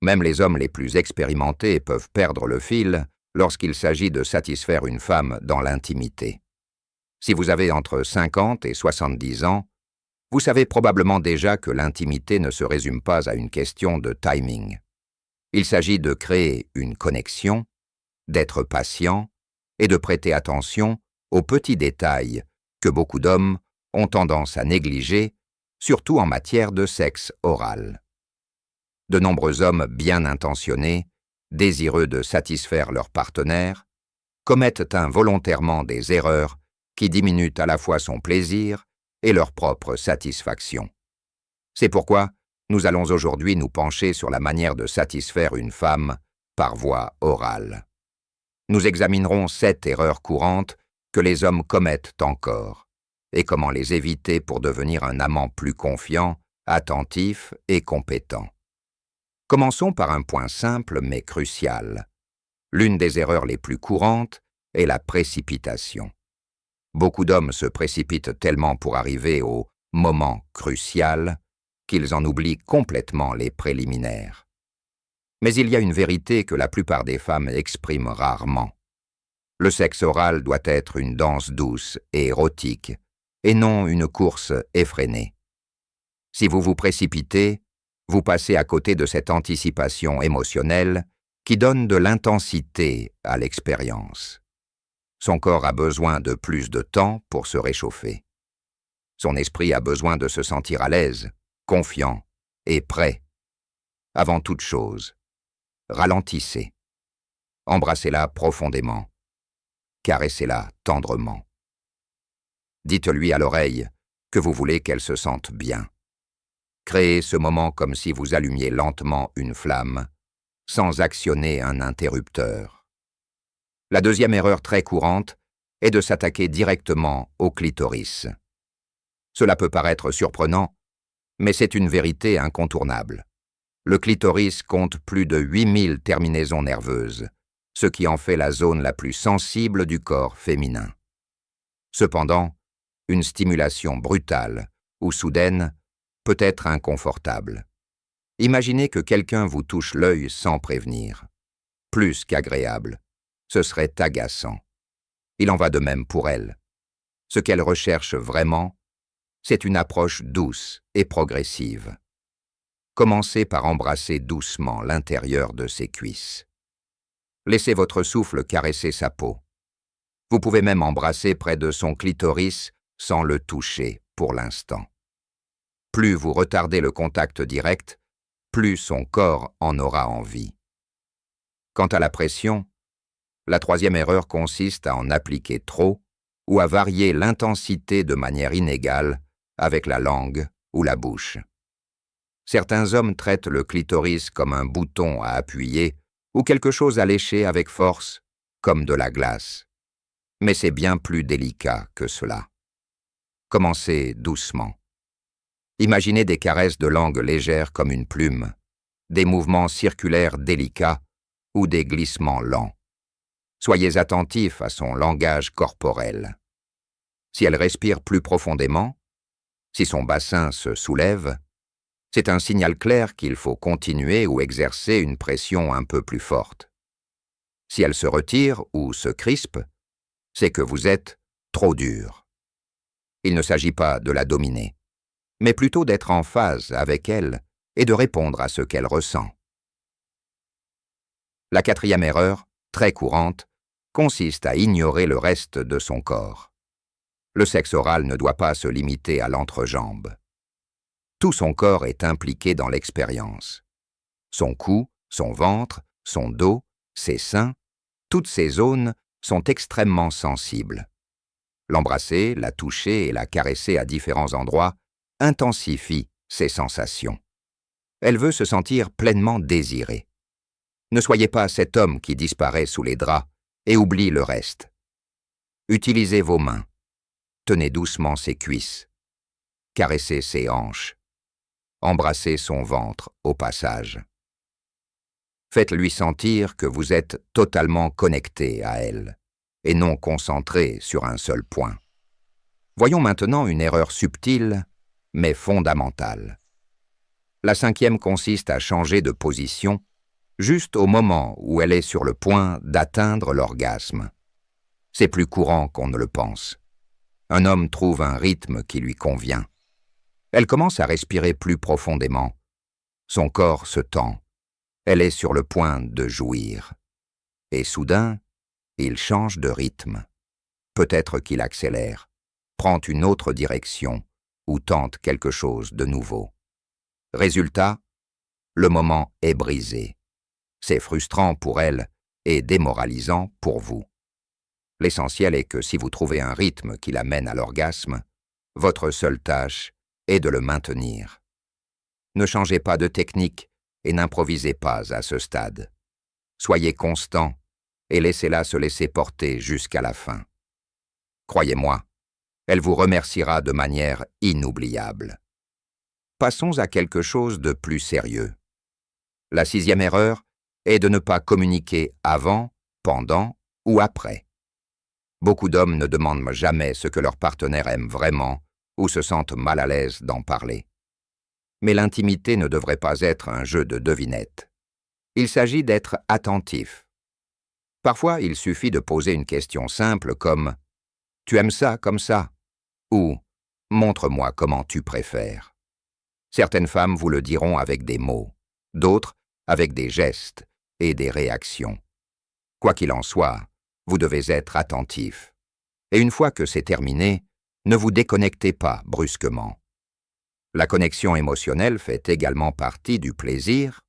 Même les hommes les plus expérimentés peuvent perdre le fil lorsqu'il s'agit de satisfaire une femme dans l'intimité. Si vous avez entre 50 et 70 ans, vous savez probablement déjà que l'intimité ne se résume pas à une question de timing. Il s'agit de créer une connexion, d'être patient et de prêter attention aux petits détails que beaucoup d'hommes ont tendance à négliger, surtout en matière de sexe oral. De nombreux hommes bien intentionnés, désireux de satisfaire leur partenaire, commettent involontairement des erreurs qui diminuent à la fois son plaisir et leur propre satisfaction. C'est pourquoi nous allons aujourd'hui nous pencher sur la manière de satisfaire une femme par voie orale. Nous examinerons 7 erreurs courantes que les hommes commettent encore, et comment les éviter pour devenir un amant plus confiant, attentif et compétent. Commençons par un point simple mais crucial. L'une des erreurs les plus courantes est la précipitation. Beaucoup d'hommes se précipitent tellement pour arriver au moment crucial qu'ils en oublient complètement les préliminaires. Mais il y a une vérité que la plupart des femmes expriment rarement. Le sexe oral doit être une danse douce et érotique, et non une course effrénée. Si vous vous précipitez, vous passez à côté de cette anticipation émotionnelle qui donne de l'intensité à l'expérience. Son corps a besoin de plus de temps pour se réchauffer. Son esprit a besoin de se sentir à l'aise, confiant et prêt. Avant toute chose, ralentissez. Embrassez-la profondément. Caressez-la tendrement. Dites-lui à l'oreille que vous voulez qu'elle se sente bien. Créez ce moment comme si vous allumiez lentement une flamme, sans actionner un interrupteur. La deuxième erreur très courante est de s'attaquer directement au clitoris. Cela peut paraître surprenant, mais c'est une vérité incontournable. Le clitoris compte plus de 8000 terminaisons nerveuses, ce qui en fait la zone la plus sensible du corps féminin. Cependant, une stimulation brutale ou soudaine peut être inconfortable. Imaginez que quelqu'un vous touche l'œil sans prévenir. Plus qu'agréable, ce serait agaçant. Il en va de même pour elle. Ce qu'elle recherche vraiment, c'est une approche douce et progressive. Commencez par embrasser doucement l'intérieur de ses cuisses. Laissez votre souffle caresser sa peau. Vous pouvez même embrasser près de son clitoris sans le toucher pour l'instant. Plus vous retardez le contact direct, plus son corps en aura envie. Quant à la pression, la troisième erreur consiste à en appliquer trop ou à varier l'intensité de manière inégale avec la langue ou la bouche. Certains hommes traitent le clitoris comme un bouton à appuyer ou quelque chose à lécher avec force, comme de la glace. Mais c'est bien plus délicat que cela. Commencez doucement. Imaginez des caresses de langue légères comme une plume, des mouvements circulaires délicats ou des glissements lents. Soyez attentif à son langage corporel. Si elle respire plus profondément, si son bassin se soulève, c'est un signal clair qu'il faut continuer ou exercer une pression un peu plus forte. Si elle se retire ou se crispe, c'est que vous êtes trop dur. Il ne s'agit pas de la dominer, mais plutôt d'être en phase avec elle et de répondre à ce qu'elle ressent. La quatrième erreur, très courante, consiste à ignorer le reste de son corps. Le sexe oral ne doit pas se limiter à l'entrejambe. Tout son corps est impliqué dans l'expérience. Son cou, son ventre, son dos, ses seins, toutes ces zones sont extrêmement sensibles. L'embrasser, la toucher et la caresser à différents endroits intensifie ses sensations. Elle veut se sentir pleinement désirée. Ne soyez pas cet homme qui disparaît sous les draps et oublie le reste. Utilisez vos mains. Tenez doucement ses cuisses. Caressez ses hanches. Embrassez son ventre au passage. Faites-lui sentir que vous êtes totalement connecté à elle et non concentré sur un seul point. Voyons maintenant une erreur subtile mais fondamentale. La cinquième consiste à changer de position juste au moment où elle est sur le point d'atteindre l'orgasme. C'est plus courant qu'on ne le pense. Un homme trouve un rythme qui lui convient. Elle commence à respirer plus profondément. Son corps se tend. Elle est sur le point de jouir. Et soudain, il change de rythme. Peut-être qu'il accélère, prend une autre direction ou tente quelque chose de nouveau. Résultat, le moment est brisé. C'est frustrant pour elle et démoralisant pour vous. L'essentiel est que si vous trouvez un rythme qui l'amène à l'orgasme, votre seule tâche est de le maintenir. Ne changez pas de technique et n'improvisez pas à ce stade. Soyez constant et laissez-la se laisser porter jusqu'à la fin. Croyez-moi, elle vous remerciera de manière inoubliable. Passons à quelque chose de plus sérieux. La 6e erreur est de ne pas communiquer avant, pendant ou après. Beaucoup d'hommes ne demandent jamais ce que leur partenaire aime vraiment ou se sentent mal à l'aise d'en parler. Mais l'intimité ne devrait pas être un jeu de devinettes. Il s'agit d'être attentif. Parfois, il suffit de poser une question simple comme « Tu aimes ça comme ça ?» ou « Montre-moi comment tu préfères ». Certaines femmes vous le diront avec des mots, d'autres avec des gestes et des réactions. Quoi qu'il en soit, vous devez être attentif. Et une fois que c'est terminé, ne vous déconnectez pas brusquement. La connexion émotionnelle fait également partie du plaisir